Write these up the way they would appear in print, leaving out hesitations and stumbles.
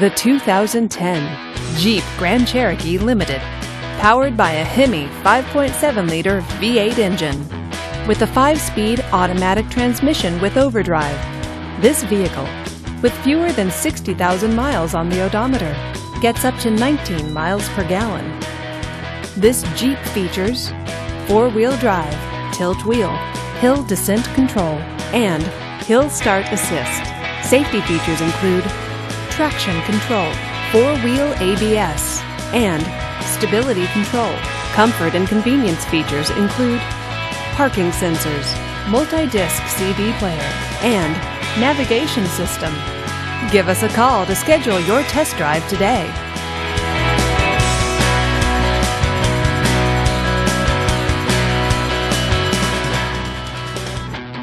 The 2010 Jeep Grand Cherokee Limited, powered by a Hemi 5.7-liter V8 engine. With a 5-speed automatic transmission with overdrive, this vehicle, with fewer than 60,000 miles on the odometer, gets up to 19 miles per gallon. This Jeep features 4-wheel drive, tilt wheel, hill descent control, and hill start assist. Safety features include traction control, 4-wheel ABS, and stability control. Comfort and convenience features include parking sensors, multi-disc CD player, and navigation system. Give us a call to schedule your test drive today.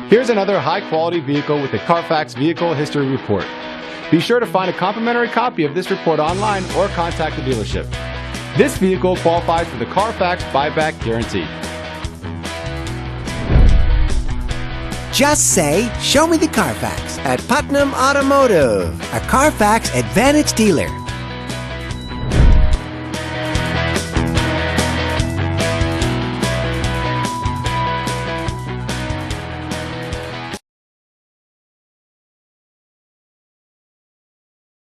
Here's another high-quality vehicle with the Carfax Vehicle History Report. Be sure to find a complimentary copy of this report online or contact the dealership. This vehicle qualifies for the Carfax Buyback Guarantee. Just say, "Show me the Carfax" at Putnam Automotive, a Carfax Advantage dealer.